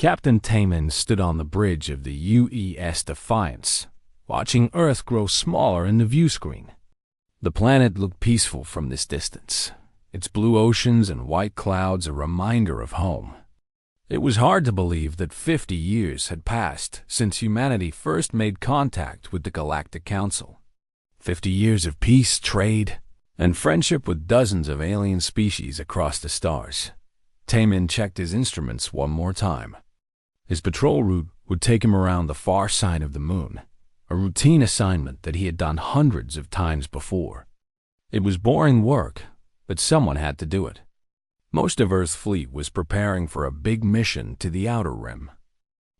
Captain Taman stood on the bridge of the UES Defiance, watching Earth grow smaller in the view screen. The planet looked peaceful from this distance, its blue oceans and white clouds a reminder of home. It was hard to believe that 50 years had passed since humanity first made contact with the Galactic Council. 50 years of peace, trade, and friendship with dozens of alien species across the stars. Taman checked his instruments one more time. His patrol route would take him around the far side of the moon, a routine assignment that he had done hundreds of times before. It was boring work, but someone had to do it. Most of Earth's fleet was preparing for a big mission to the Outer Rim.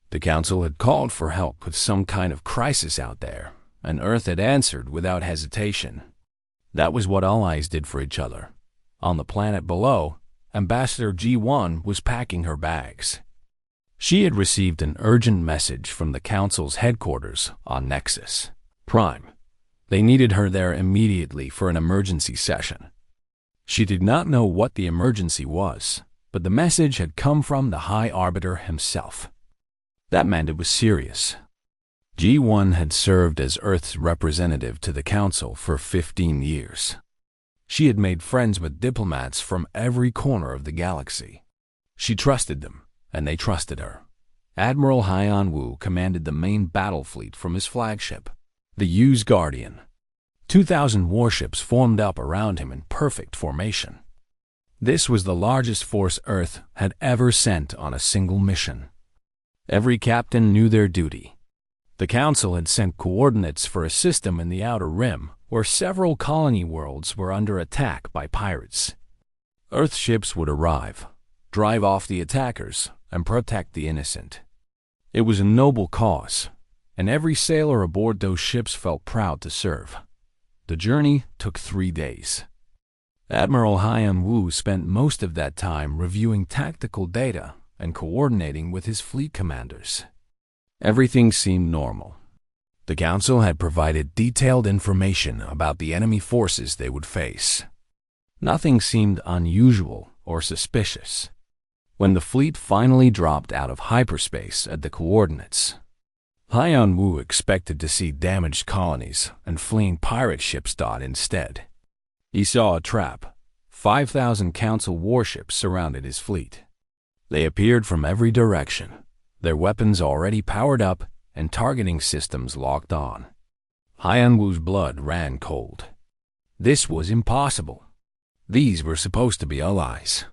The Council had called for help with some kind of crisis out there, and Earth had answered without hesitation. That was what allies did for each other. On the planet below, Ambassador G1 was packing her bags. She had received an urgent message from the Council's headquarters on Nexus Prime. They needed her there immediately for an emergency session. She did not know what the emergency was, but the message had come from the High Arbiter himself. That meant it was serious. G1 had served as Earth's representative to the Council for 15 years. She had made friends with diplomats from every corner of the galaxy. She trusted them, and they trusted her. Admiral Haiyan Wu commanded the main battle fleet from his flagship, the Yu's Guardian. 2,000 warships formed up around him in perfect formation. This was the largest force Earth had ever sent on a single mission. Every captain knew their duty. The Council had sent coordinates for a system in the Outer Rim where several colony worlds were under attack by pirates. Earth ships would arrive, drive off the attackers, and protect the innocent. It was a noble cause, and every sailor aboard those ships felt proud to serve. The journey took 3 days. Admiral Haiyan Wu spent most of that time reviewing tactical data and coordinating with his fleet commanders. Everything seemed normal. The Council had provided detailed information about the enemy forces they would face. Nothing seemed unusual or suspicious. When the fleet finally dropped out of hyperspace at the coordinates, Haiyan Wu expected to see damaged colonies and fleeing pirate ships dot instead. He saw a trap. 5,000 Council warships surrounded his fleet. They appeared from every direction, their weapons already powered up and targeting systems locked on. Haiyan Wu's blood ran cold. This was impossible. These were supposed to be allies.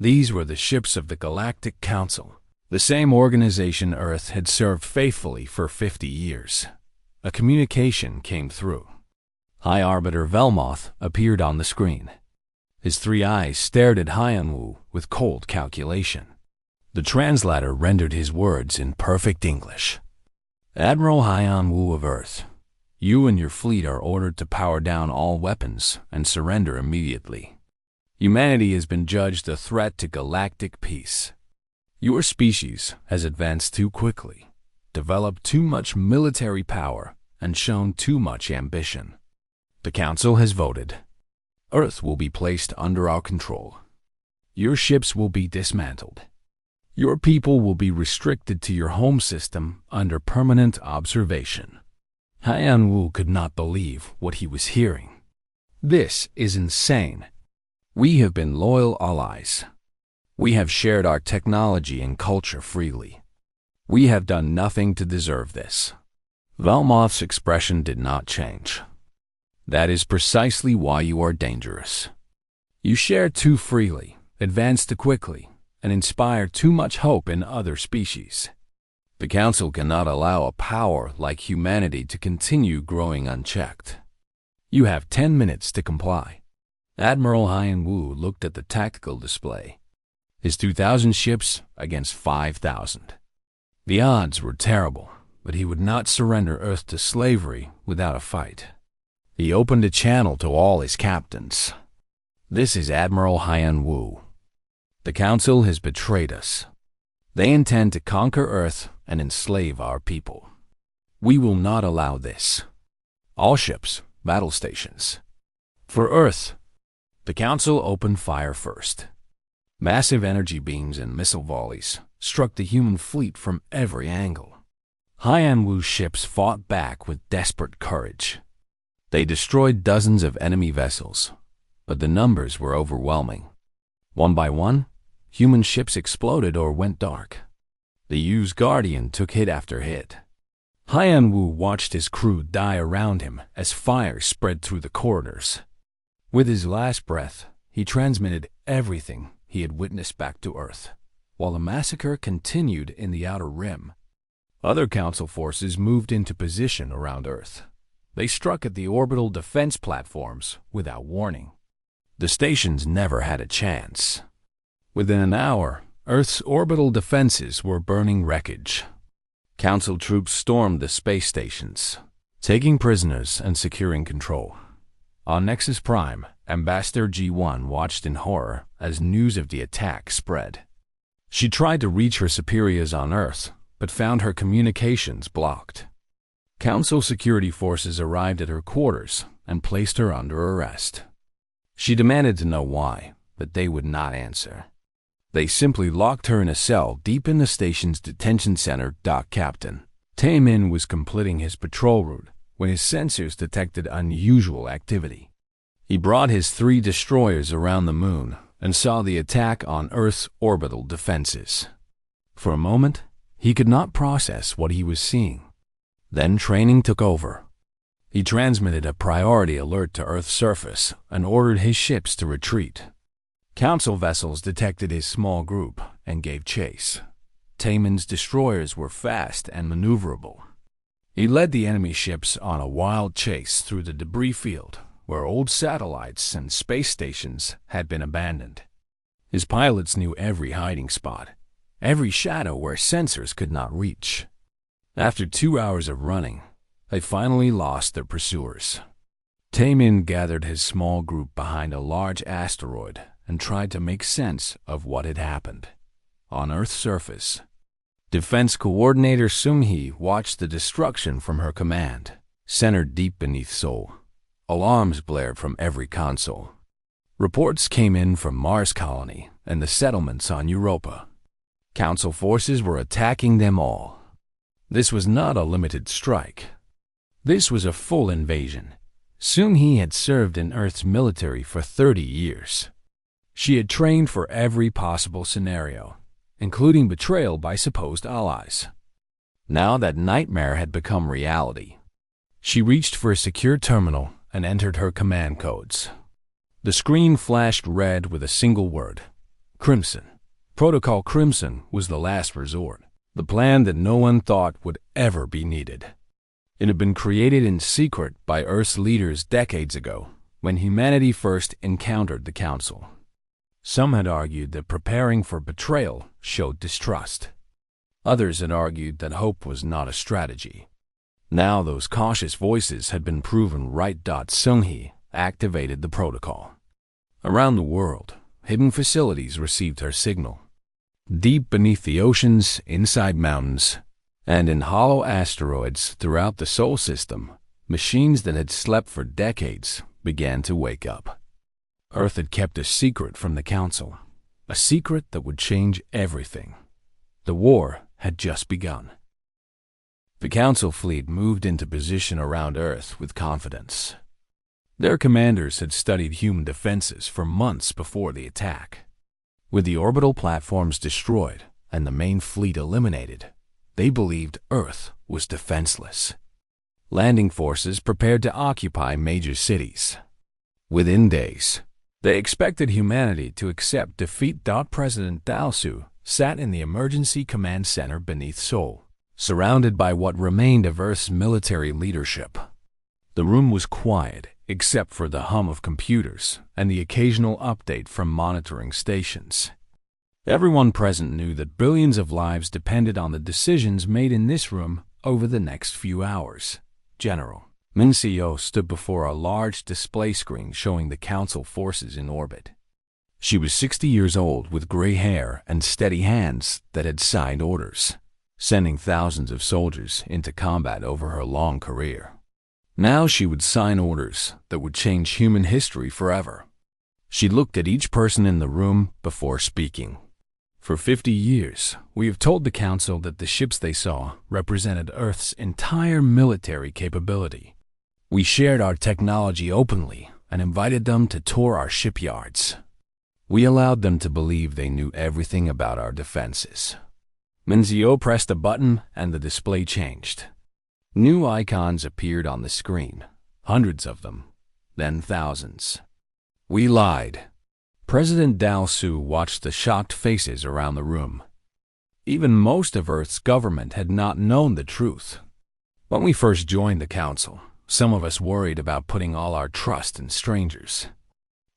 These were the ships of the Galactic Council, the same organization Earth had served faithfully for 50 years. A communication came through. High Arbiter Velmoth appeared on the screen. His 3 eyes stared at Haiyan Wu with cold calculation. The translator rendered his words in perfect English. Admiral Haiyan Wu of Earth, you and your fleet are ordered to power down all weapons and surrender immediately. Humanity has been judged a threat to galactic peace. Your species has advanced too quickly, developed too much military power, and shown too much ambition. The Council has voted. Earth will be placed under our control. Your ships will be dismantled. Your people will be restricted to your home system under permanent observation. Haiyan Wu could not believe what he was hearing. This is insane. We have been loyal allies. We have shared our technology and culture freely. We have done nothing to deserve this. Velmoth's expression did not change. That is precisely why you are dangerous. You share too freely, advance too quickly, and inspire too much hope in other species. The Council cannot allow a power like humanity to continue growing unchecked. You have 10 minutes to comply. Admiral Haiyan Wu looked at the tactical display. His 2,000 ships against 5,000. The odds were terrible, but he would not surrender Earth to slavery without a fight. He opened a channel to all his captains. This is Admiral Haiyan Wu. The Council has betrayed us. They intend to conquer Earth and enslave our people. We will not allow this. All ships, battle stations. For Earth, the Council opened fire first. Massive energy beams and missile volleys, struck the human fleet from every angle. Haiyan-Wu's ships fought back with desperate courage. They destroyed dozens of enemy vessels, but the numbers were overwhelming. One by one, human ships exploded or went dark. The Yu's guardian took hit after hit. Haiyan-Wu watched his crew die around him as fire spread through the corridors. With his last breath, he transmitted everything he had witnessed back to Earth, while the massacre continued in the Outer Rim. Other Council forces moved into position around Earth. They struck at the orbital defense platforms without warning. The stations never had a chance. Within an hour, Earth's orbital defenses were burning wreckage. Council troops stormed the space stations, taking prisoners and securing control. On Nexus Prime, Ambassador G1 watched in horror as news of the attack spread. She tried to reach her superiors on Earth, but found her communications blocked. Council security forces arrived at her quarters and placed her under arrest. She demanded to know why, but they would not answer. They simply locked her in a cell deep in the station's detention center. Captain Taemin was completing his patrol route when his sensors detected unusual activity. He brought his 3 destroyers around the moon and saw the attack on Earth's orbital defenses. For a moment, he could not process what he was seeing. Then training took over. He transmitted a priority alert to Earth's surface and ordered his ships to retreat. Council vessels detected his small group and gave chase. Taemin's destroyers were fast and maneuverable. He led the enemy ships on a wild chase through the debris field where old satellites and space stations had been abandoned. His pilots knew every hiding spot, every shadow where sensors could not reach. After 2 hours of running, they finally lost their pursuers. Taemin gathered his small group behind a large asteroid and tried to make sense of what had happened. On Earth's surface, Defense Coordinator Sung-hee watched the destruction from her command, centered deep beneath Seoul. Alarms blared from every console. Reports came in from Mars Colony and the settlements on Europa. Council forces were attacking them all. This was not a limited strike. This was a full invasion. Sung-hee had served in Earth's military for 30 years. She had trained for every possible scenario, including betrayal by supposed allies. Now that nightmare had become reality. She reached for a secure terminal and entered her command codes. The screen flashed red with a single word: Crimson. Protocol Crimson was the last resort, the plan that no one thought would ever be needed. It had been created in secret by Earth's leaders decades ago, when humanity first encountered the Council. Some had argued that preparing for betrayal showed distrust. Others had argued that hope was not a strategy. Now those cautious voices had been proven right. Sung-hee activated the protocol. Around the world, hidden facilities received her signal. Deep beneath the oceans, inside mountains, and in hollow asteroids throughout the Sol system, machines that had slept for decades began to wake up. Earth had kept a secret from the Council, a secret that would change everything. The war had just begun. The Council fleet moved into position around Earth with confidence. Their commanders had studied human defenses for months before the attack. With the orbital platforms destroyed and the main fleet eliminated, they believed Earth was defenseless. Landing forces prepared to occupy major cities. Within days, they expected humanity to accept defeat. President Dalsu sat in the emergency command center beneath Seoul, surrounded by what remained of Earth's military leadership. The room was quiet except for the hum of computers and the occasional update from monitoring stations. Everyone present knew that billions of lives depended on the decisions made in this room over the next few hours. General Min Seo stood before a large display screen showing the Council forces in orbit. She was 60 years old with gray hair and steady hands that had signed orders, sending thousands of soldiers into combat over her long career. Now she would sign orders that would change human history forever. She looked at each person in the room before speaking. For 50 years, we have told the Council that the ships they saw represented Earth's entire military capability. We shared our technology openly and invited them to tour our shipyards. We allowed them to believe they knew everything about our defenses. Menzio pressed a button and the display changed. New icons appeared on the screen, hundreds of them, then thousands. We lied. President Dao Su watched the shocked faces around the room. Even most of Earth's government had not known the truth. When we first joined the Council, some of us worried about putting all our trust in strangers.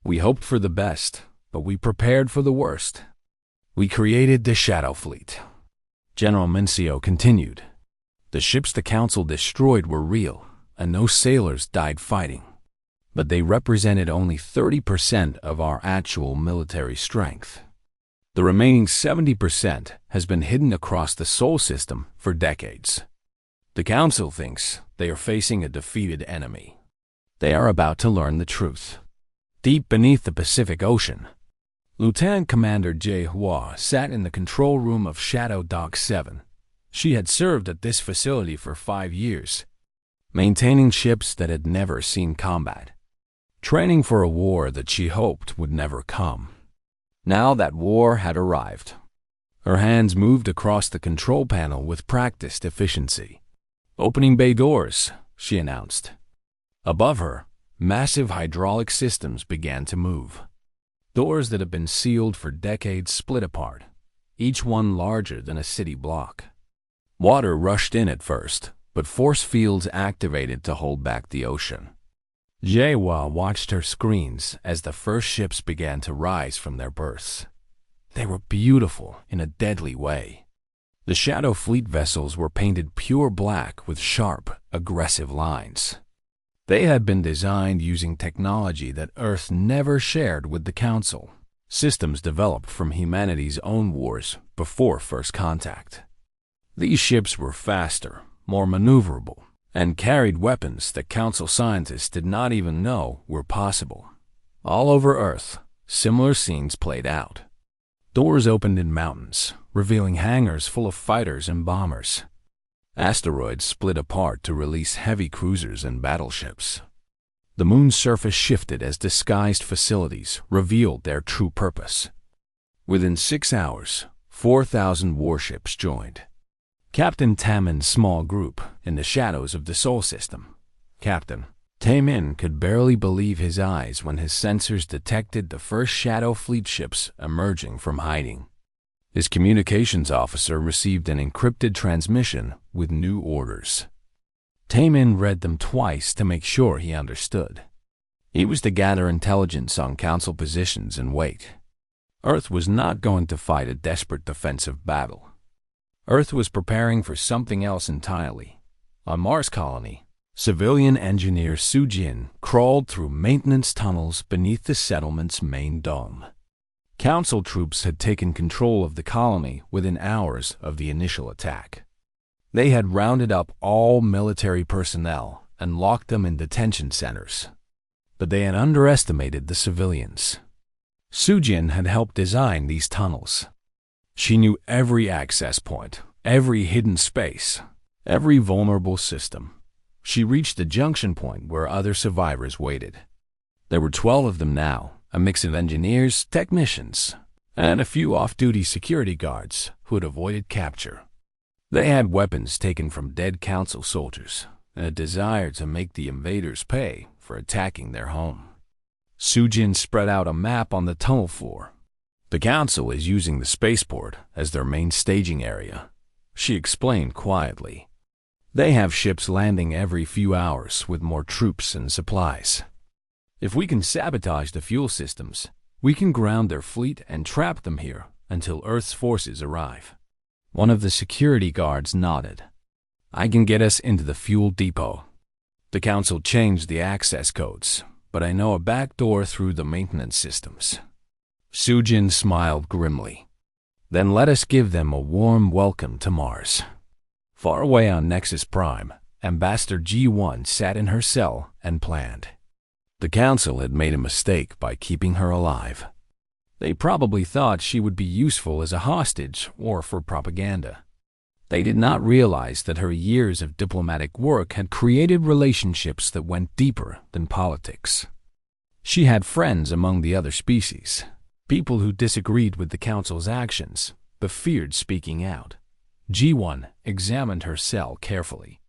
We hoped for the best, but we prepared for the worst. We created the Shadow Fleet. General Mincio continued. The ships the Council destroyed were real, and no sailors died fighting. But they represented only 30% of our actual military strength. The remaining 70% has been hidden across the Sol system for decades. The Council thinks they are facing a defeated enemy. They are about to learn the truth. Deep beneath the Pacific Ocean, Lieutenant Commander HFY sat in the control room of Shadow Dock 7. She had served at this facility for 5 years, maintaining ships that had never seen combat, training for a war that she hoped would never come. Now that war had arrived. Her hands moved across the control panel with practiced efficiency. "Opening bay doors," she announced. Above her, massive hydraulic systems began to move. Doors that had been sealed for decades split apart, each one larger than a city block. Water rushed in at first, but force fields activated to hold back the ocean. HFY watched her screens as the first ships began to rise from their berths. They were beautiful in a deadly way. The Shadow Fleet vessels were painted pure black with sharp, aggressive lines. They had been designed using technology that Earth never shared with the Council, systems developed from humanity's own wars before first contact. These ships were faster, more maneuverable, and carried weapons that Council scientists did not even know were possible. All over Earth, similar scenes played out. Doors opened in mountains, revealing hangars full of fighters and bombers. Asteroids split apart to release heavy cruisers and battleships. The moon's surface shifted as disguised facilities revealed their true purpose. Within 6 hours, 4,000 warships joined. Captain Tamin's small group in the shadows of the Sol system. Captain Tamin could barely believe his eyes when his sensors detected the first Shadow Fleet ships emerging from hiding. His communications officer received an encrypted transmission with new orders. Tamin read them twice to make sure he understood. He was to gather intelligence on Council positions and wait. Earth was not going to fight a desperate defensive battle. Earth was preparing for something else entirely. On Mars colony, civilian engineer Sujin crawled through maintenance tunnels beneath the settlement's main dome. Council troops had taken control of the colony within hours of the initial attack. They had rounded up all military personnel and locked them in detention centers. But they had underestimated the civilians. Sujin had helped design these tunnels. She knew every access point, every hidden space, every vulnerable system. She reached the junction point where other survivors waited. There were 12 of them now, a mix of engineers, technicians, and a few off-duty security guards who had avoided capture. They had weapons taken from dead Council soldiers and a desire to make the invaders pay for attacking their home. Sujin spread out a map on the tunnel floor. The Council is using the spaceport as their main staging area, she explained quietly. They have ships landing every few hours with more troops and supplies. If we can sabotage the fuel systems, we can ground their fleet and trap them here until Earth's forces arrive. One of the security guards nodded. I can get us into the fuel depot. The Council changed the access codes, but I know a back door through the maintenance systems. Sujin smiled grimly. Then let us give them a warm welcome to Mars. Far away on Nexus Prime, Ambassador G1 sat in her cell and planned. The Council had made a mistake by keeping her alive. They probably thought she would be useful as a hostage or for propaganda. They did not realize that her years of diplomatic work had created relationships that went deeper than politics. She had friends among the other species, people who disagreed with the Council's actions but feared speaking out. G1 examined her cell carefully.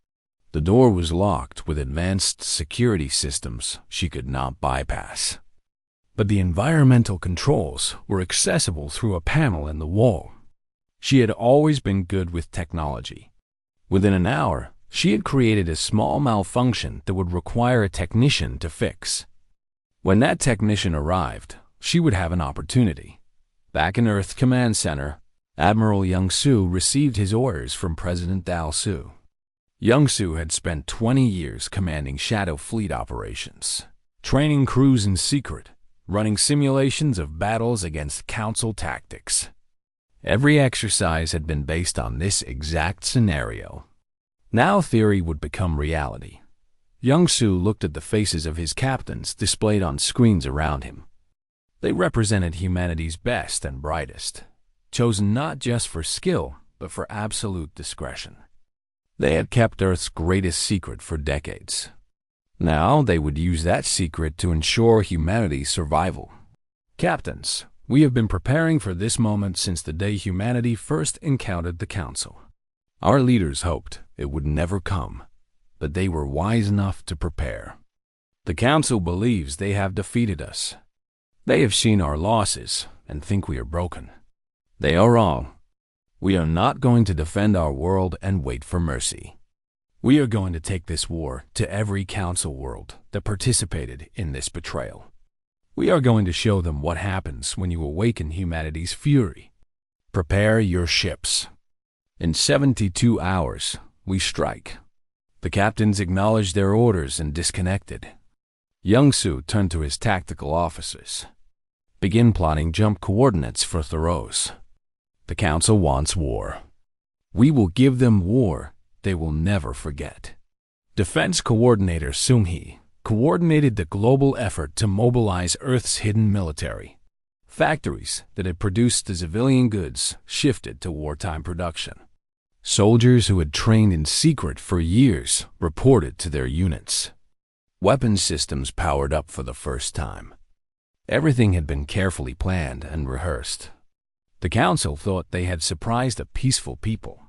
The door was locked with advanced security systems she could not bypass. But the environmental controls were accessible through a panel in the wall. She had always been good with technology. Within an hour, she had created a small malfunction that would require a technician to fix. When that technician arrived, she would have an opportunity. Back in Earth Command Center, Admiral Young-Soo received his orders from President Dal-Soo. Young-Soo had spent 20 years commanding Shadow Fleet operations, training crews in secret, running simulations of battles against Council tactics. Every exercise had been based on this exact scenario. Now theory would become reality. Young-Soo looked at the faces of his captains displayed on screens around him. They represented humanity's best and brightest, chosen not just for skill, but for absolute discretion. They had kept Earth's greatest secret for decades. Now they would use that secret to ensure humanity's survival. Captains, we have been preparing for this moment since the day humanity first encountered the Council. Our leaders hoped it would never come, but they were wise enough to prepare. The Council believes they have defeated us. They have seen our losses and think we are broken. They are wrong. We are not going to defend our world and wait for mercy. We are going to take this war to every Council world that participated in this betrayal. We are going to show them what happens when you awaken humanity's fury. Prepare your ships. In 72 hours, we strike. The captains acknowledged their orders and disconnected. Young-Soo turned to his tactical officers. Begin plotting jump coordinates for Thoros. The Council wants war. We will give them war they will never forget. Defense Coordinator Seung-hee coordinated the global effort to mobilize Earth's hidden military. Factories that had produced the civilian goods shifted to wartime production. Soldiers who had trained in secret for years reported to their units. Weapon systems powered up for the first time. Everything had been carefully planned and rehearsed. The Council thought they had surprised a peaceful people.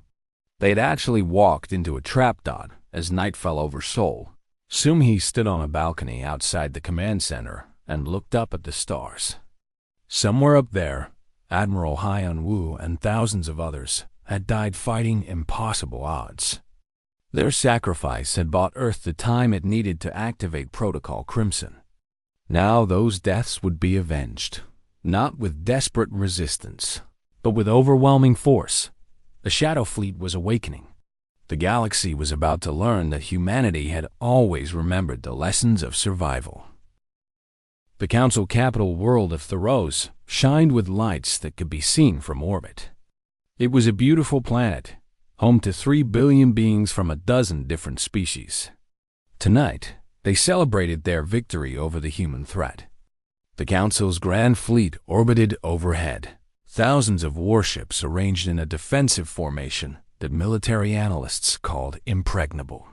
They had actually walked into a trap dot as night fell over Seoul. Seung-hee stood on a balcony outside the command center and looked up at the stars. Somewhere up there, Admiral Hyun-woo and thousands of others had died fighting impossible odds. Their sacrifice had bought Earth the time it needed to activate Protocol Crimson. Now those deaths would be avenged, not with desperate resistance, but with overwhelming force. The Shadow Fleet was awakening. The galaxy was about to learn that humanity had always remembered the lessons of survival. The Council capital world of Thoros shined with lights that could be seen from orbit. It was a beautiful planet, home to 3 billion beings from a dozen different species. Tonight, they celebrated their victory over the human threat. The Council's grand fleet orbited overhead, thousands of warships arranged in a defensive formation that military analysts called impregnable.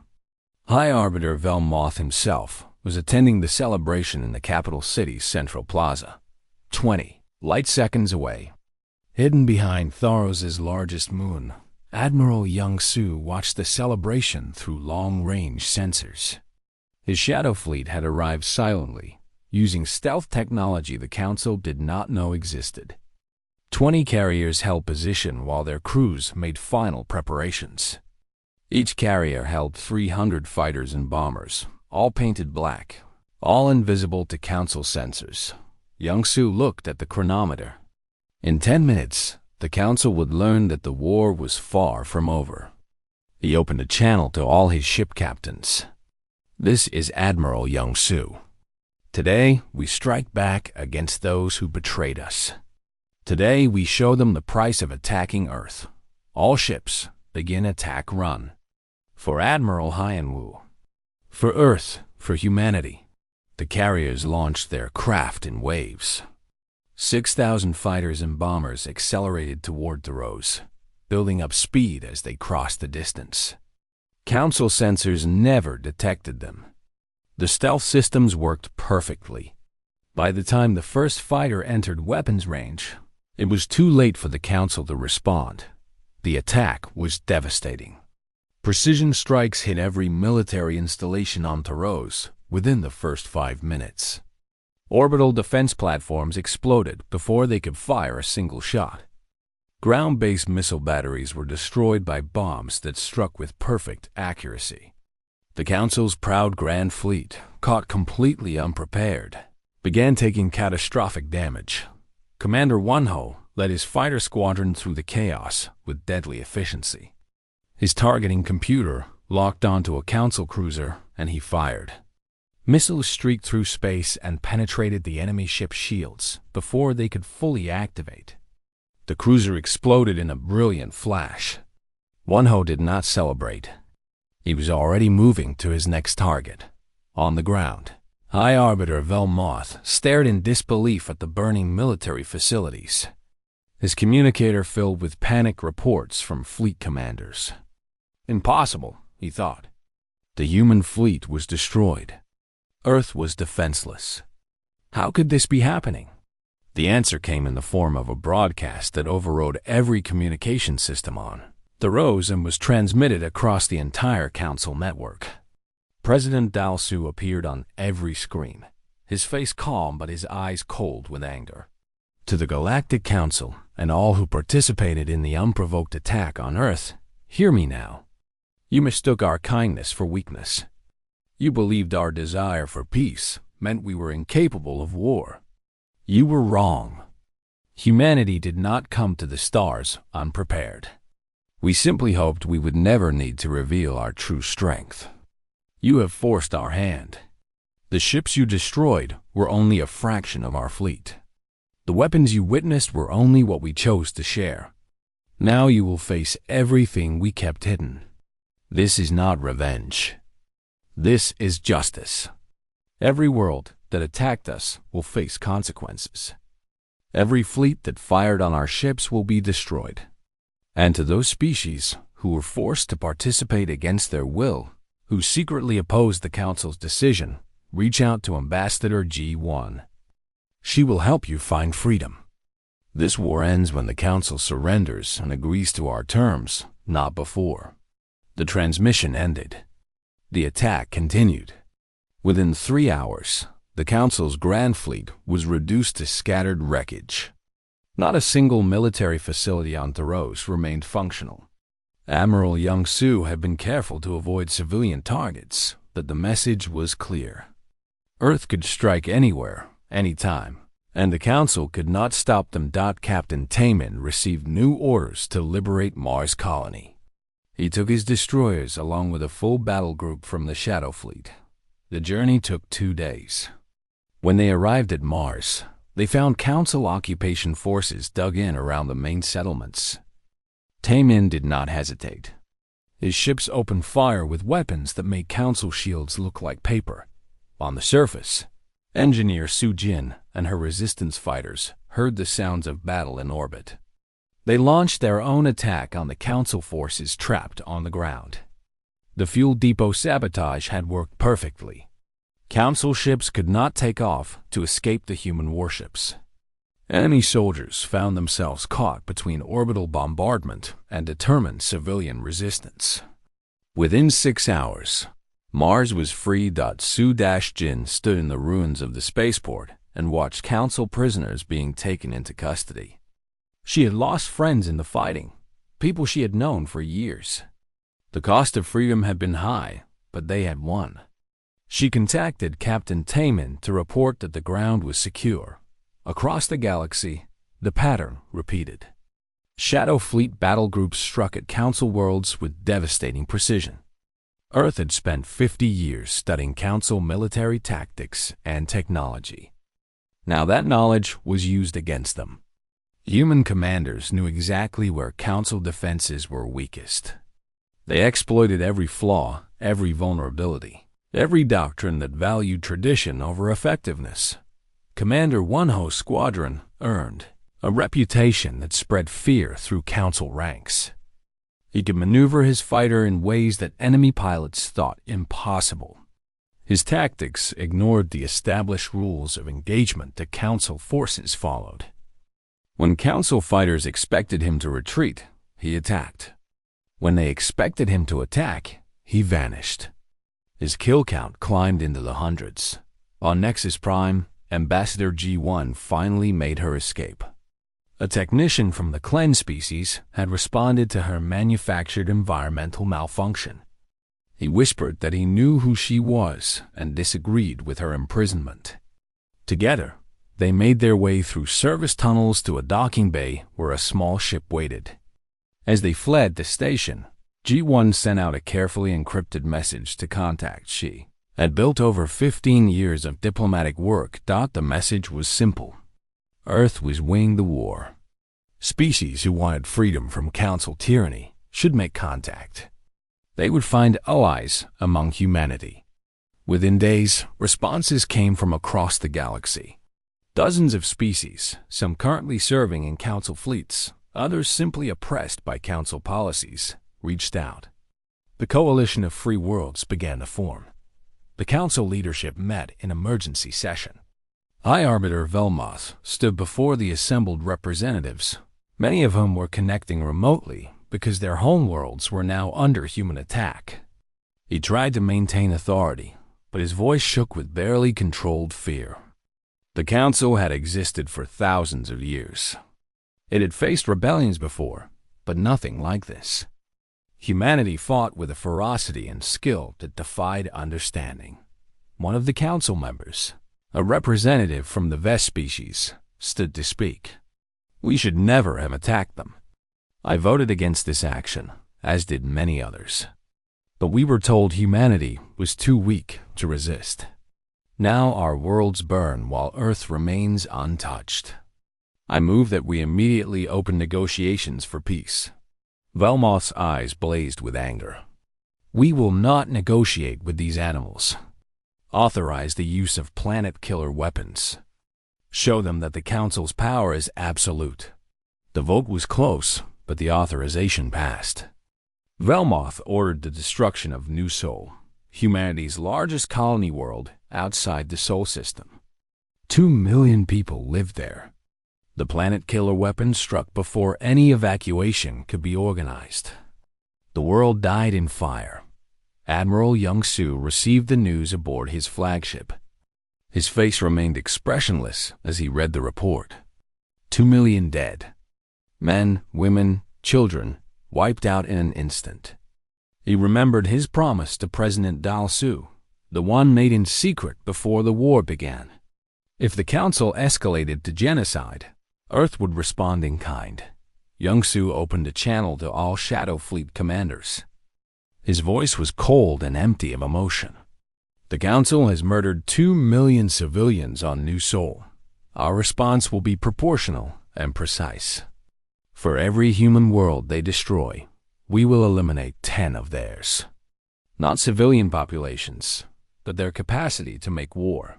High Arbiter Velmoth himself was attending the celebration in the capital city's central plaza, 20 light seconds away. Hidden behind Thoros' largest moon, Admiral Young-Soo watched the celebration through long-range sensors. His Shadow Fleet had arrived silently, using stealth technology the Council did not know existed. 20 carriers held position while their crews made final preparations. Each carrier held 300 fighters and bombers, all painted black, all invisible to Council sensors. Young-Soo looked at the chronometer. In 10 minutes, the Council would learn that the war was far from over. He opened a channel to all his ship captains. This is Admiral Young-Soo. Today, we strike back against those who betrayed us. Today, we show them the price of attacking Earth. All ships begin attack run. For Admiral Hyun-woo. For Earth, for humanity. The carriers launched their craft in waves. 6,000 fighters and bombers accelerated toward the rows, building up speed as they crossed the distance. Council sensors never detected them. The stealth systems worked perfectly. By the time the first fighter entered weapons range, it was too late for the Council to respond. The attack was devastating. Precision strikes hit every military installation on Taros within the first 5 minutes. Orbital defense platforms exploded before they could fire a single shot. Ground-based missile batteries were destroyed by bombs that struck with perfect accuracy. The Council's proud Grand Fleet, caught completely unprepared, began taking catastrophic damage. Commander Wonho led his fighter squadron through the chaos with deadly efficiency. His targeting computer locked onto a Council cruiser and he fired. Missiles streaked through space and penetrated the enemy ship's shields before they could fully activate. The cruiser exploded in a brilliant flash. Wonho did not celebrate. He was already moving to his next target. On the ground, High Arbiter Velmoth stared in disbelief at the burning military facilities. His communicator filled with panic reports from fleet commanders. Impossible, he thought. The human fleet was destroyed. Earth was defenseless. How could this be happening? The answer came in the form of a broadcast that overrode every communication system on the rows and was transmitted across the entire Council network. President Dalsu appeared on every screen, his face calm but his eyes cold with anger. To the Galactic Council and all who participated in the unprovoked attack on Earth, hear me now. You mistook our kindness for weakness. You believed our desire for peace meant we were incapable of war. You were wrong. Humanity did not come to the stars unprepared. We simply hoped we would never need to reveal our true strength. You have forced our hand. The ships you destroyed were only a fraction of our fleet. The weapons you witnessed were only what we chose to share. Now you will face everything we kept hidden. This is not revenge. This is justice. Every world that attacked us will face consequences. Every fleet that fired on our ships will be destroyed. And to those species who were forced to participate against their will, who secretly opposed the Council's decision, reach out to Ambassador G1. She will help you find freedom. This war ends when the Council surrenders and agrees to our terms, not before. The transmission ended. The attack continued. Within 3 hours, the Council's Grand Fleet was reduced to scattered wreckage. Not a single military facility on Taros remained functional. Admiral Young-Soo had been careful to avoid civilian targets, but the message was clear. Earth could strike anywhere, anytime, and the Council could not stop them. Captain Taemin received new orders to liberate Mars Colony. He took his destroyers along with a full battle group from the Shadow Fleet. The journey took 2 days. When they arrived at Mars, they found Council occupation forces dug in around the main settlements. Taemin did not hesitate. His ships opened fire with weapons that made Council shields look like paper. On the surface, Engineer Su-Jin and her resistance fighters heard the sounds of battle in orbit. They launched their own attack on the Council forces trapped on the ground. The fuel depot sabotage had worked perfectly. Council ships could not take off to escape the human warships. Enemy soldiers found themselves caught between orbital bombardment and determined civilian resistance. Within 6 hours, Mars was free. Su-Jin stood in the ruins of the spaceport and watched Council prisoners being taken into custody. She had lost friends in the fighting, people she had known for years. The cost of freedom had been high, but they had won. She contacted Captain Taemin to report that the ground was secure. Across the galaxy, the pattern repeated. Shadow Fleet battle groups struck at Council worlds with devastating precision. Earth had spent 50 years studying Council military tactics and technology. Now that knowledge was used against them. Human commanders knew exactly where Council defenses were weakest. They exploited every flaw, every vulnerability, every doctrine that valued tradition over effectiveness. Commander Wonho's squadron earned a reputation that spread fear through Council ranks. He could maneuver his fighter in ways that enemy pilots thought impossible. His tactics ignored the established rules of engagement that Council forces followed. When Council fighters expected him to retreat, he attacked. When they expected him to attack, he vanished. His kill count climbed into the hundreds. On Nexus Prime, Ambassador G1 finally made her escape. A technician from the Cleanse species had responded to her manufactured environmental malfunction. He whispered that he knew who she was and disagreed with her imprisonment. Together, they made their way through service tunnels to a docking bay where a small ship waited. As they fled the station, G1 sent out a carefully encrypted message to contact she had built over 15 years of diplomatic work. The message was simple. Earth was winning the war. Species who wanted freedom from Council tyranny should make contact. They would find allies among humanity. Within days, responses came from across the galaxy. Dozens of species, some currently serving in Council fleets, others simply oppressed by Council policies, reached out. The coalition of free worlds began to form. The Council leadership met in emergency session. High Arbiter Velmoth stood before the assembled representatives, many of whom were connecting remotely because their homeworlds were now under human attack. He tried to maintain authority, but his voice shook with barely controlled fear. The Council had existed for thousands of years. It had faced rebellions before, but nothing like this. Humanity fought with a ferocity and skill that defied understanding. One of the Council members, a representative from the Vest species, stood to speak. We should never have attacked them. I voted against this action, as did many others. But we were told humanity was too weak to resist. Now our worlds burn while Earth remains untouched. I move that we immediately open negotiations for peace. Velmoth's eyes blazed with anger. We will not negotiate with these animals. Authorize the use of planet-killer weapons. Show them that the Council's power is absolute. The vote was close, but the authorization passed. Velmoth ordered the destruction of New Sol, humanity's largest colony world outside the Sol system. 2 million people lived there. The planet-killer weapon struck before any evacuation could be organized. The world died in fire. Admiral Young-Soo received the news aboard his flagship. His face remained expressionless as he read the report. 2 million dead. Men, women, children, wiped out in an instant. He remembered his promise to President Dal-Su, the one made in secret before the war began. If the Council escalated to genocide, Earth would respond in kind. Young-Soo opened a channel to all Shadow Fleet commanders. His voice was cold and empty of emotion. The Council has murdered 2 million civilians on New Sol. Our response will be proportional and precise. For every human world they destroy, we will eliminate 10 of theirs. Not civilian populations, but their capacity to make war.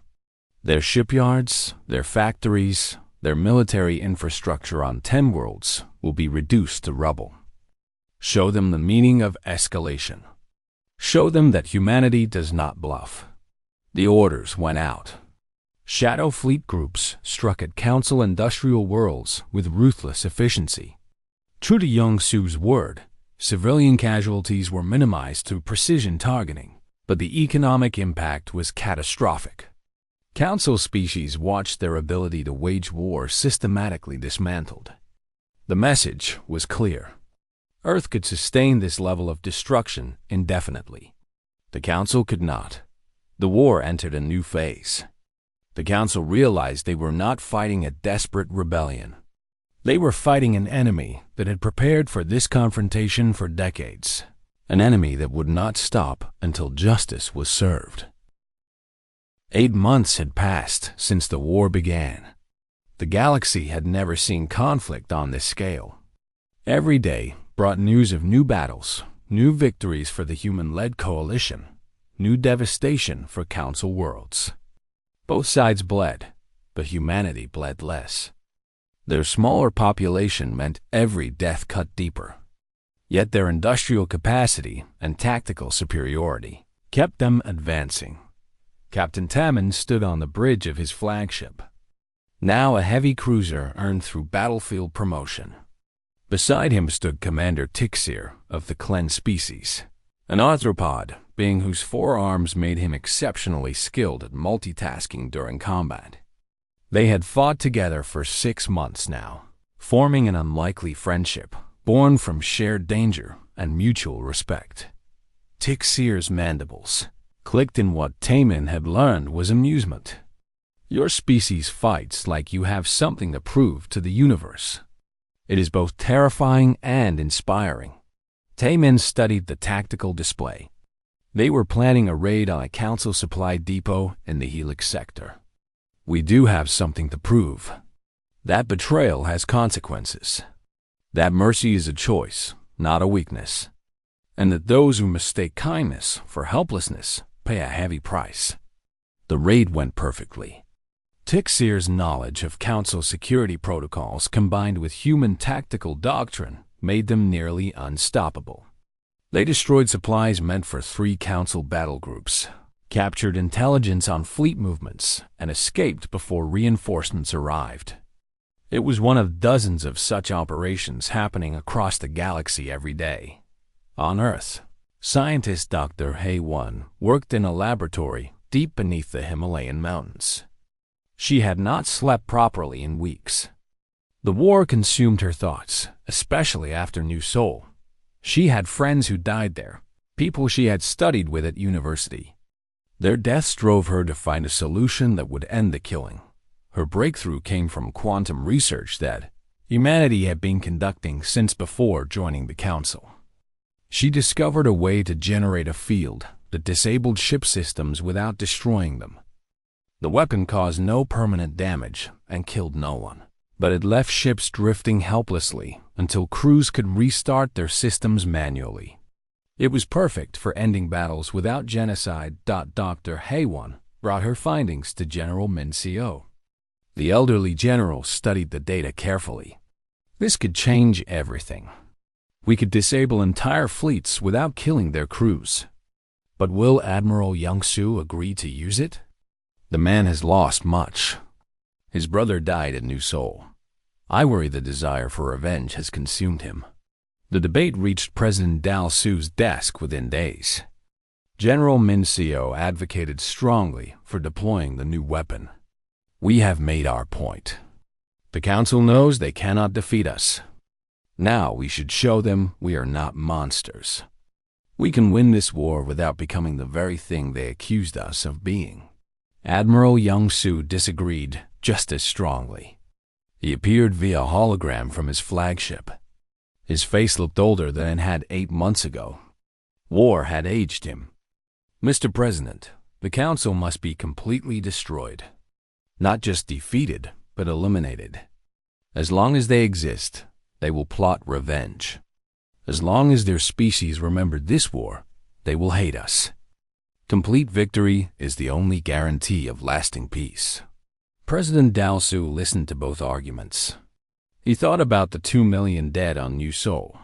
Their shipyards, their factories, their military infrastructure on 10 worlds will be reduced to rubble. Show them the meaning of escalation. Show them that humanity does not bluff. The orders went out. Shadow Fleet groups struck at Council industrial worlds with ruthless efficiency. True to Young-Soo's word, civilian casualties were minimized through precision targeting, but the economic impact was catastrophic. Council species watched their ability to wage war systematically dismantled. The message was clear. Earth could sustain this level of destruction indefinitely. The Council could not. The war entered a new phase. The Council realized they were not fighting a desperate rebellion. They were fighting an enemy that had prepared for this confrontation for decades, an enemy that would not stop until justice was served. 8 months had passed since the war began. The galaxy had never seen conflict on this scale. Every day brought news of new battles, new victories for the human-led coalition, new devastation for Council worlds. Both sides bled, but humanity bled less. Their smaller population meant every death cut deeper. Yet their industrial capacity and tactical superiority kept them advancing. Captain Tamman stood on the bridge of his flagship, now a heavy cruiser earned through battlefield promotion. Beside him stood Commander Tixir of the Klen species, an arthropod being whose forearms made him exceptionally skilled at multitasking during combat. They had fought together for 6 months now, forming an unlikely friendship born from shared danger and mutual respect. Tixir's mandibles clicked in what Tamman had learned was amusement. Your species fights like you have something to prove to the universe. It is both terrifying and inspiring. Tamman studied the tactical display. They were planning a raid on a council supply depot in the Helix sector. We do have something to prove. That betrayal has consequences. That mercy is a choice, not a weakness. And that those who mistake kindness for helplessness pay a heavy price. The raid went perfectly. Tixir's knowledge of council security protocols combined with human tactical doctrine made them nearly unstoppable. They destroyed supplies meant for 3 council battle groups, captured intelligence on fleet movements, and escaped before reinforcements arrived. It was one of dozens of such operations happening across the galaxy every day. On Earth, scientist Dr. Hay-1 worked in a laboratory deep beneath the Himalayan mountains. She had not slept properly in weeks. The war consumed her thoughts, especially after New Sol. She had friends who died there, people she had studied with at university. Their deaths drove her to find a solution that would end the killing. Her breakthrough came from quantum research that humanity had been conducting since before joining the Council. She discovered a way to generate a field that disabled ship systems without destroying them. The weapon caused no permanent damage and killed no one, but it left ships drifting helplessly until crews could restart their systems manually. It was perfect for ending battles without genocide. Dr. Hay-1 brought her findings to General Min Co. The elderly general studied the data carefully. This could change everything. We could disable entire fleets without killing their crews. But will Admiral Young-Su agree to use it? The man has lost much. His brother died at New Sol. I worry the desire for revenge has consumed him. The debate reached President Dal-Su's desk within days. General Min Co advocated strongly for deploying the new weapon. We have made our point. The Council knows they cannot defeat us. Now we should show them we are not monsters. We can win this war without becoming the very thing they accused us of being. Admiral Young-Su disagreed just as strongly. He appeared via hologram from his flagship. His face looked older than it had 8 months ago. War had aged him. Mr. President, the Council must be completely destroyed. Not just defeated, but eliminated. As long as they exist, they will plot revenge. As long as their species remembered this war, they will hate us. Complete victory is the only guarantee of lasting peace. President Dal-Su listened to both arguments. He thought about the 2 million dead on New Sol.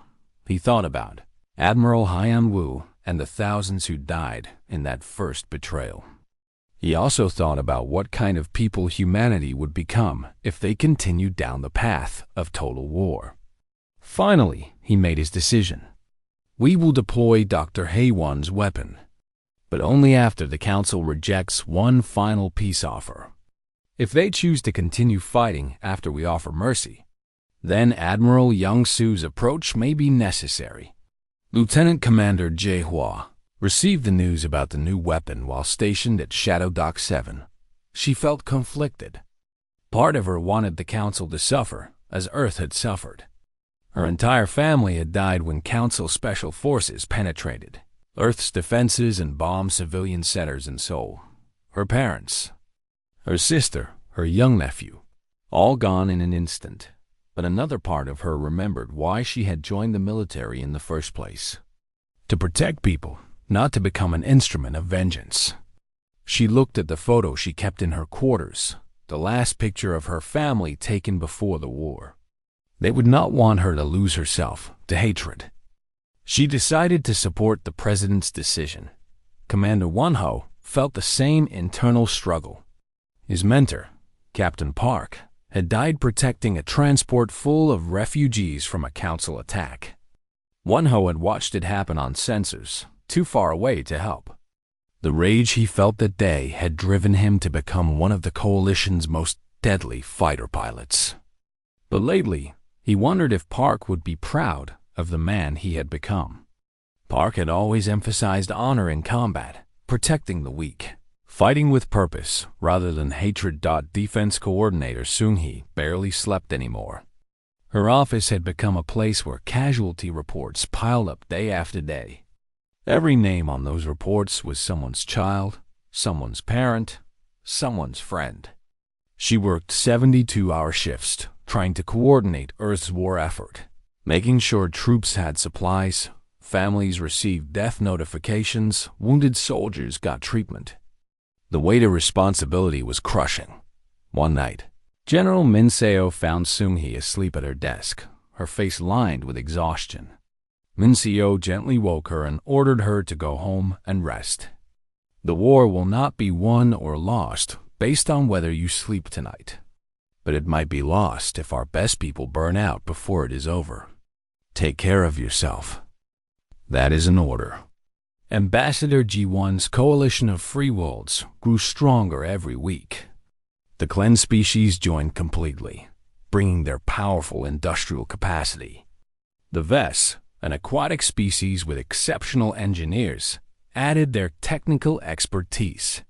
He thought about Admiral Haiyan-Wu and the thousands who died in that first betrayal. He also thought about what kind of people humanity would become if they continued down the path of total war. Finally, he made his decision. We will deploy Dr. Hay-1's weapon, but only after the Council rejects one final peace offer. If they choose to continue fighting after we offer mercy, then Admiral Young-Su's approach may be necessary. Lieutenant Commander Jae-Hwa received the news about the new weapon while stationed at Shadow Dock 7. She felt conflicted. Part of her wanted the Council to suffer, as Earth had suffered. Her entire family had died when Council Special Forces penetrated Earth's defenses and bombed civilian centers in Seoul. Her parents, her sister, her young nephew, all gone in an instant. But another part of her remembered why she had joined the military in the first place. To protect people, not to become an instrument of vengeance. She looked at the photo she kept in her quarters, the last picture of her family taken before the war. They would not want her to lose herself to hatred. She decided to support the president's decision. Commander Wonho felt the same internal struggle. His mentor, Captain Park, had died protecting a transport full of refugees from a council attack. Wonho had watched it happen on sensors, too far away to help. The rage he felt that day had driven him to become one of the coalition's most deadly fighter pilots. But lately, he wondered if Park would be proud of the man he had become. Park had always emphasized honor in combat, protecting the weak, fighting with purpose rather than hatred. Defense Coordinator Seung-hee barely slept anymore. Her office had become a place where casualty reports piled up day after day. Every name on those reports was someone's child, someone's parent, someone's friend. She worked 72-hour shifts, trying to coordinate Earth's war effort, making sure troops had supplies, families received death notifications, wounded soldiers got treatment. The weight of responsibility was crushing. One night, General Min Seo found Seung-hee asleep at her desk, her face lined with exhaustion. Min Seo gently woke her and ordered her to go home and rest. The war will not be won or lost based on whether you sleep tonight, but it might be lost if our best people burn out before it is over. Take care of yourself. That is an order. Ambassador Ji-won's coalition of free worlds grew stronger every week. The Klen species joined completely, bringing their powerful industrial capacity. The Ves, an aquatic species with exceptional engineers, added their technical expertise.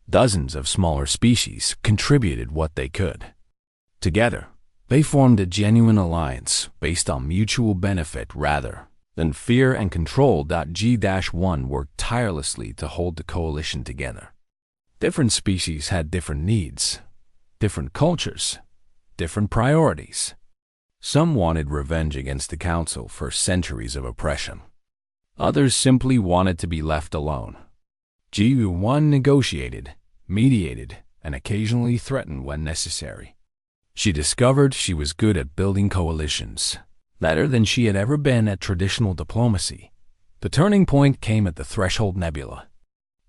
Dozens of smaller species contributed what they could. Together, they formed a genuine alliance based on mutual benefit rather than fear and control. G-1 worked tirelessly to hold the coalition together. Different species had different needs, different cultures, different priorities. Some wanted revenge against the Council for centuries of oppression. Others simply wanted to be left alone. G-1 negotiated, mediated, and occasionally threatened when necessary. She discovered she was good at building coalitions, better than she had ever been at traditional diplomacy. The turning point came at the Threshold Nebula.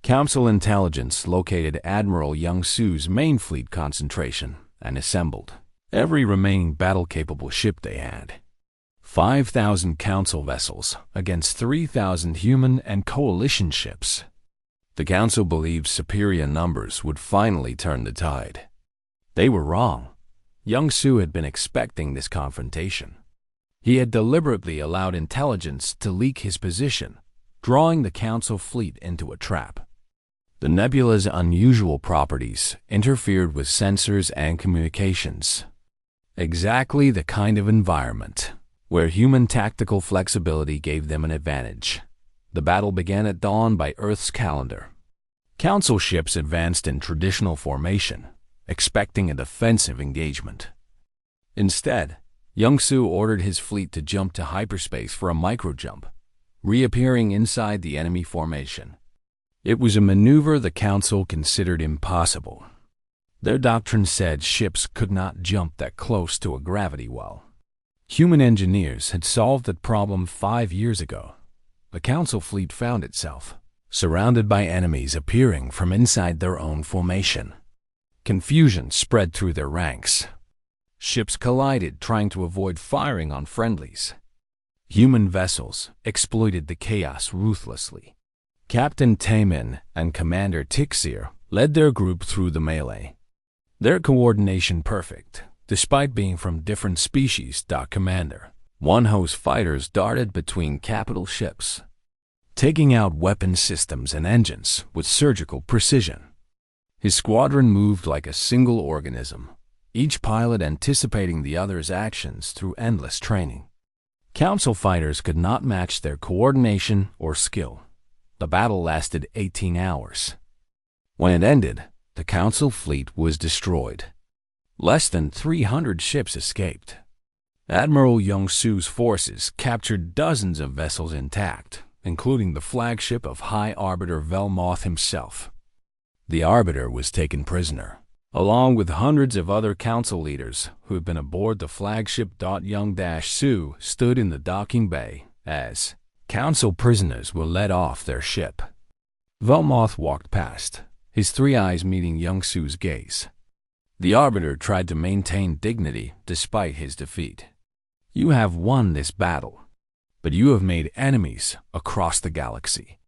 Council intelligence located Admiral Young-Su's main fleet concentration and assembled every remaining battle-capable ship they had. 5,000 Council vessels against 3,000 human and coalition ships. The Council believed superior numbers would finally turn the tide. They were wrong. Young-Su had been expecting this confrontation. He had deliberately allowed intelligence to leak his position, drawing the Council fleet into a trap. The nebula's unusual properties interfered with sensors and communications. Exactly the kind of environment where human tactical flexibility gave them an advantage. The battle began at dawn by Earth's calendar. Council ships advanced in traditional formation, expecting a defensive engagement. Instead, Young-Su ordered his fleet to jump to hyperspace for a micro-jump, reappearing inside the enemy formation. It was a maneuver the Council considered impossible. Their doctrine said ships could not jump that close to a gravity well. Human engineers had solved that problem 5 years ago. The Council fleet found itself surrounded by enemies appearing from inside their own formation. Confusion spread through their ranks. Ships collided, trying to avoid firing on friendlies. Human vessels exploited the chaos ruthlessly. Captain Taemin and Commander Tixir led their group through the melee. Their coordination perfect, despite being from different species. Commander Wonho's fighters darted between capital ships, taking out weapon systems and engines with surgical precision. His squadron moved like a single organism, each pilot anticipating the other's actions through endless training. Council fighters could not match their coordination or skill. The battle lasted 18 hours. When it ended, the Council fleet was destroyed. Less than 300 ships escaped. Admiral Young-Su's forces captured dozens of vessels intact, including the flagship of High Arbiter Velmoth himself. The Arbiter was taken prisoner, along with hundreds of other council leaders who had been aboard the flagship. Young-Su stood in the docking bay as council prisoners were led off their ship. Velmoth walked past, his three eyes meeting Young-Su's gaze. The Arbiter tried to maintain dignity despite his defeat. You have won this battle, but you have made enemies across the galaxy.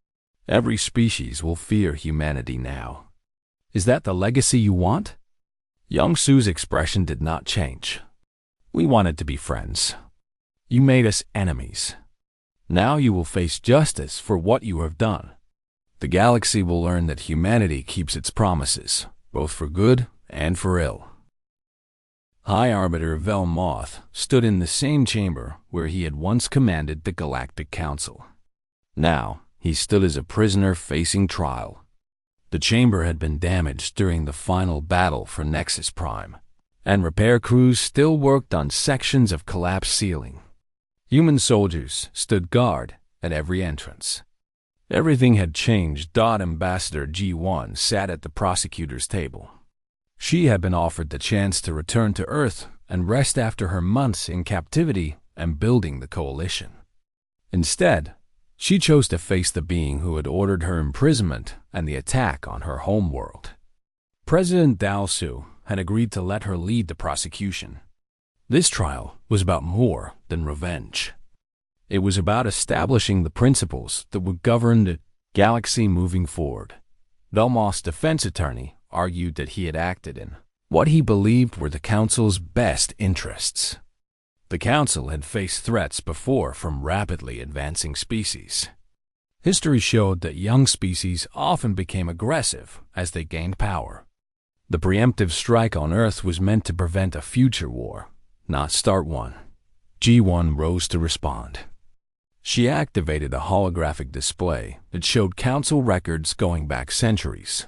Every species will fear humanity now. Is that the legacy you want? Young-Su's expression did not change. We wanted to be friends. You made us enemies. Now you will face justice for what you have done. The galaxy will learn that humanity keeps its promises, both for good and for ill. High Arbiter Velmoth stood in the same chamber where he had once commanded the Galactic Council. Now, he stood as a prisoner facing trial. The chamber had been damaged during the final battle for Nexus Prime, and repair crews still worked on sections of collapsed ceiling. Human soldiers stood guard at every entrance. Everything had changed. Ambassador G1 sat at the prosecutor's table. She had been offered the chance to return to Earth and rest after her months in captivity and building the coalition. Instead, she chose to face the being who had ordered her imprisonment and the attack on her homeworld. President Dao-Su had agreed to let her lead the prosecution. This trial was about more than revenge. It was about establishing the principles that would govern the galaxy moving forward. Velmoth's defense attorney argued that he had acted in what he believed were the Council's best interests. The Council had faced threats before from rapidly advancing species. History showed that young species often became aggressive as they gained power. The preemptive strike on Earth was meant to prevent a future war, not start one. G1 rose to respond. She activated a holographic display that showed Council records going back centuries.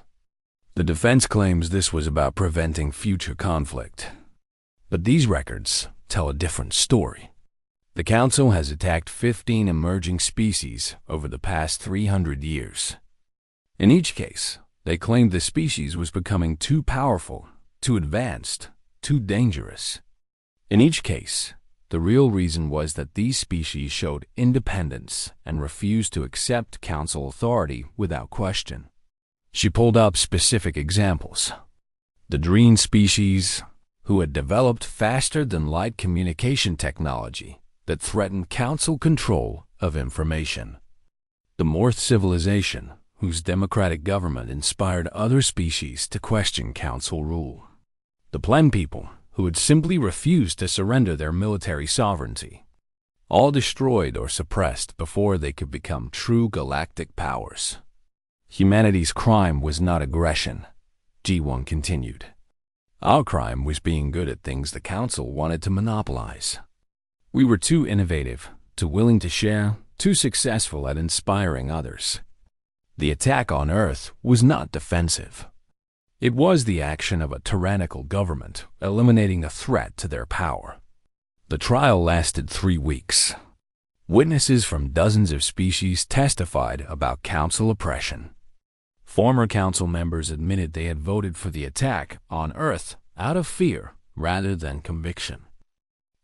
The defense claims this was about preventing future conflict. But these records tell a different story. The Council has attacked 15 emerging species over the past 300 years. In each case, they claimed the species was becoming too powerful, too advanced, too dangerous. In each case, the real reason was that these species showed independence and refused to accept Council authority without question. She pulled up specific examples. The Dreen species, who had developed faster-than-light communication technology that threatened Council control of information. The Morth civilization, whose democratic government inspired other species to question Council rule. The Plen people, who had simply refused to surrender their military sovereignty. All destroyed or suppressed before they could become true galactic powers. Humanity's crime was not aggression, G1 continued. Our crime was being good at things the Council wanted to monopolize. We were too innovative, too willing to share, too successful at inspiring others. The attack on Earth was not defensive. It was the action of a tyrannical government, eliminating a threat to their power. The trial lasted 3 weeks. Witnesses from dozens of species testified about Council oppression. Former Council members admitted they had voted for the attack on Earth out of fear rather than conviction.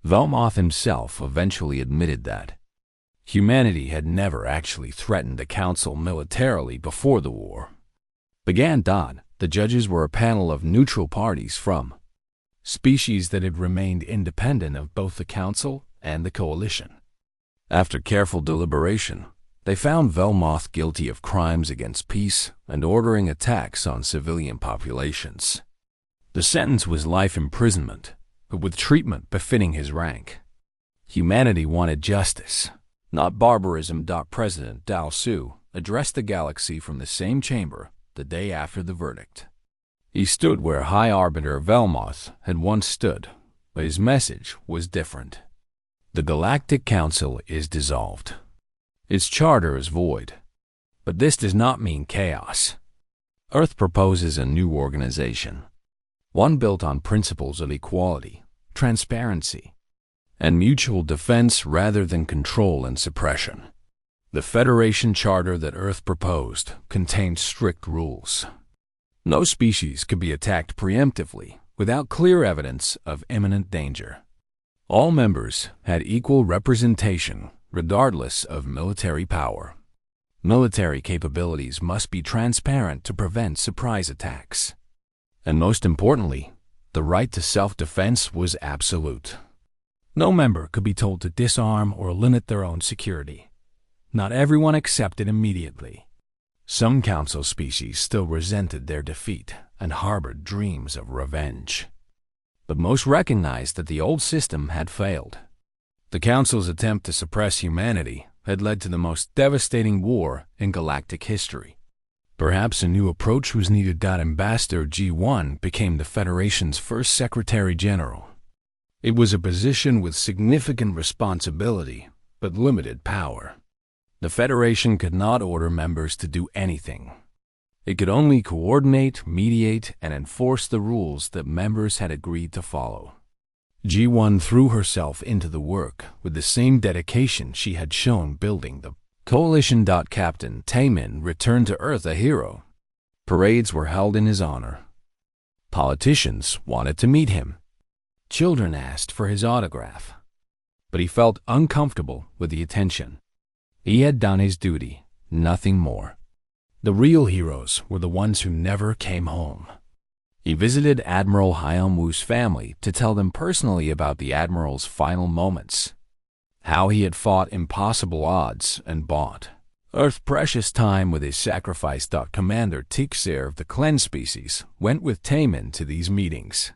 Velmoth himself eventually admitted that humanity had never actually threatened the Council militarily before the war. Began Don. The judges were a panel of neutral parties from species that had remained independent of both the Council and the Coalition. After careful deliberation, they found Velmoth guilty of crimes against peace and ordering attacks on civilian populations. The sentence was life imprisonment, but with treatment befitting his rank. Humanity wanted justice, not barbarism. President Dao-Su addressed the galaxy from the same chamber the day after the verdict. He stood where High Arbiter Velmoth had once stood, but his message was different. The Galactic Council is dissolved. Its charter is void. But this does not mean chaos. Earth proposes a new organization, one built on principles of equality, transparency, and mutual defense rather than control and suppression. The Federation Charter that Earth proposed contained strict rules. No species could be attacked preemptively without clear evidence of imminent danger. All members had equal representation regardless of military power. Military capabilities must be transparent to prevent surprise attacks. And most importantly, the right to self-defense was absolute. No member could be told to disarm or limit their own security. Not everyone accepted immediately. Some council species still resented their defeat and harbored dreams of revenge. But most recognized that the old system had failed. The Council's attempt to suppress humanity had led to the most devastating war in galactic history. Perhaps a new approach was needed. Ambassador G1 became the Federation's first Secretary General. It was a position with significant responsibility, but limited power. The Federation could not order members to do anything. It could only coordinate, mediate, and enforce the rules that members had agreed to follow. G1 threw herself into the work with the same dedication she had shown building the Coalition. Captain Taemin returned to Earth a hero. Parades were held in his honor. Politicians wanted to meet him. Children asked for his autograph. But he felt uncomfortable with the attention. He had done his duty, nothing more. The real heroes were the ones who never came home. He visited Admiral Hyunwoo's family to tell them personally about the Admiral's final moments, how he had fought impossible odds and bought Earth's precious time with his sacrifice. Commander Tixir of the Klen species went with Taemin to these meetings.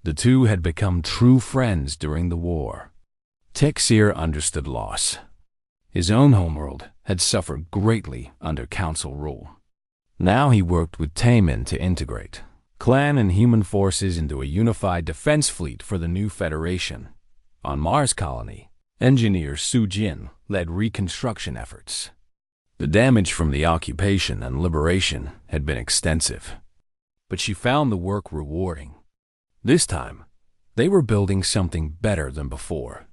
The two had become true friends during the war. Tixir understood loss. His own homeworld had suffered greatly under Council rule. Now he worked with Taemin to integrate clan and human forces into a unified defense fleet for the new Federation. On Mars colony, engineer Su Jin led reconstruction efforts. The damage from the occupation and liberation had been extensive, but she found the work rewarding. This time, they were building something better than before.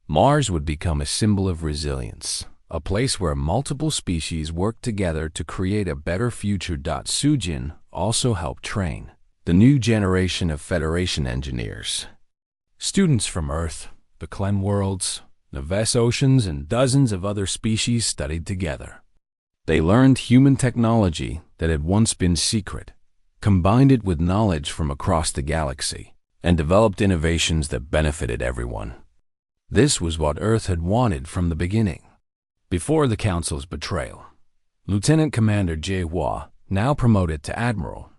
Mars would become a symbol of resilience, a place where multiple species worked together to create a better future. Sujin also helped train the new generation of Federation engineers. Students from Earth, the Klen worlds, the Ves oceans, and dozens of other species studied together. They learned human technology that had once been secret, combined it with knowledge from across the galaxy, and developed innovations that benefited everyone. This was what Earth had wanted from the beginning. Before the Council's betrayal, Lieutenant Commander Jae-hwa, now promoted to Admiral,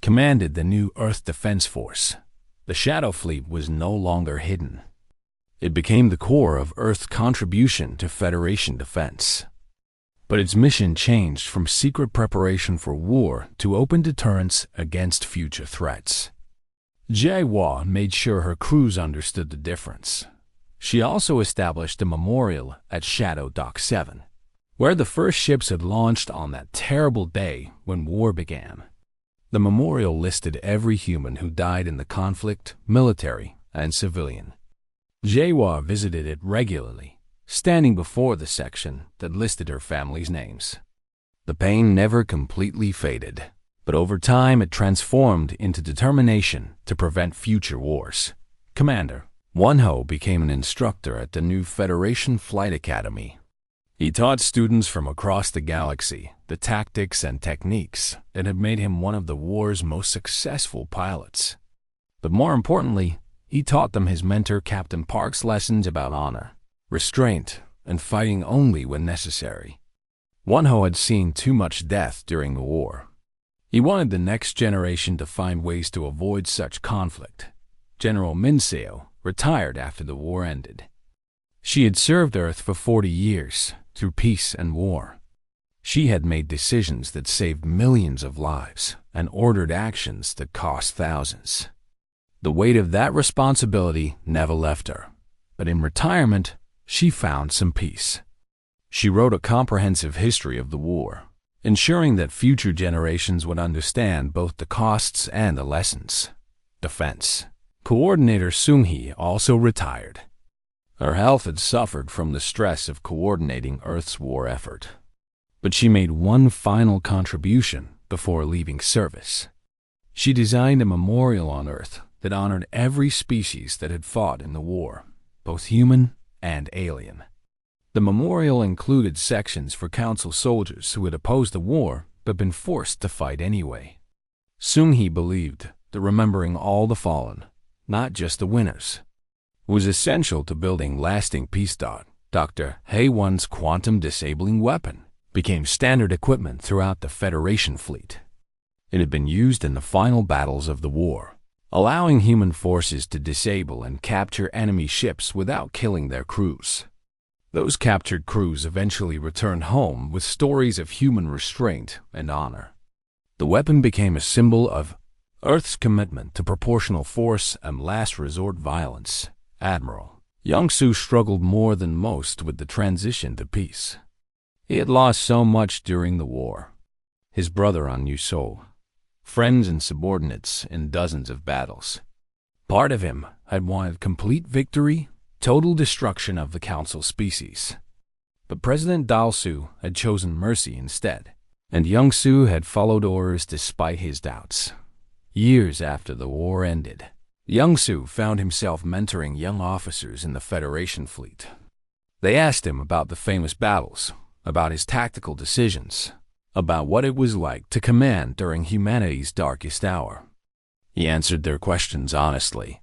commanded the new Earth Defense Force. The Shadow Fleet was no longer hidden. It became the core of Earth's contribution to Federation defense. But its mission changed from secret preparation for war to open deterrence against future threats. Jae-hwa made sure her crews understood the difference. She also established a memorial at Shadow Dock 7, where the first ships had launched on that terrible day when war began. The memorial listed every human who died in the conflict, military and civilian. Jae-hwa visited it regularly, standing before the section that listed her family's names. The pain never completely faded, but over time it transformed into determination to prevent future wars. Commander Wonho became an instructor at the new Federation Flight Academy. He taught students from across the galaxy the tactics and techniques that had made him one of the war's most successful pilots. But more importantly, he taught them his mentor Captain Park's lessons about honor, restraint, and fighting only when necessary. Wonho had seen too much death during the war. He wanted the next generation to find ways to avoid such conflict. General Minseo retired after the war ended. She had served Earth for 40 years, through peace and war. She had made decisions that saved millions of lives and ordered actions that cost thousands. The weight of that responsibility never left her, but in retirement, she found some peace. She wrote a comprehensive history of the war, ensuring that future generations would understand both the costs and the lessons. Defense Coordinator Sung-hee also retired. Her health had suffered from the stress of coordinating Earth's war effort. But she made one final contribution before leaving service. She designed a memorial on Earth that honored every species that had fought in the war, both human and alien. The memorial included sections for Council soldiers who had opposed the war but been forced to fight anyway. Soon he believed that remembering all the fallen, not just the winners, was essential to building lasting peace. Dr. Hay-1's quantum disabling weapon became standard equipment throughout the Federation fleet. It had been used in the final battles of the war, allowing human forces to disable and capture enemy ships without killing their crews. Those captured crews eventually returned home with stories of human restraint and honor. The weapon became a symbol of Earth's commitment to proportional force and last resort violence. Admiral Young-Soo struggled more than most with the transition to peace. He had lost so much during the war. His brother on New Seoul, friends and subordinates in dozens of battles. Part of him had wanted complete victory, total destruction of the Council species. But President Dal-Soo had chosen mercy instead, and Young-Soo had followed orders despite his doubts. Years after the war ended, Young-Soo found himself mentoring young officers in the Federation fleet. They asked him about the famous battles, about his tactical decisions, about what it was like to command during humanity's darkest hour. He answered their questions honestly,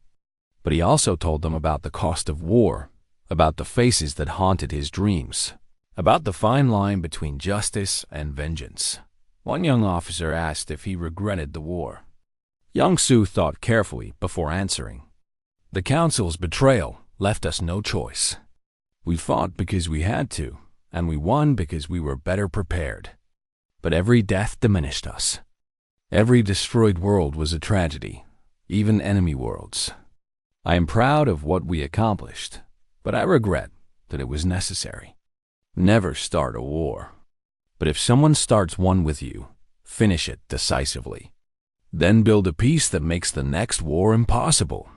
but he also told them about the cost of war, about the faces that haunted his dreams, about the fine line between justice and vengeance. One young officer asked if he regretted the war. Young-Soo thought carefully before answering. The Council's betrayal left us no choice. We fought because we had to, and we won because we were better prepared. But every death diminished us. Every destroyed world was a tragedy, even enemy worlds. I am proud of what we accomplished, but I regret that it was necessary. Never start a war. But if someone starts one with you, finish it decisively. Then build a peace that makes the next war impossible.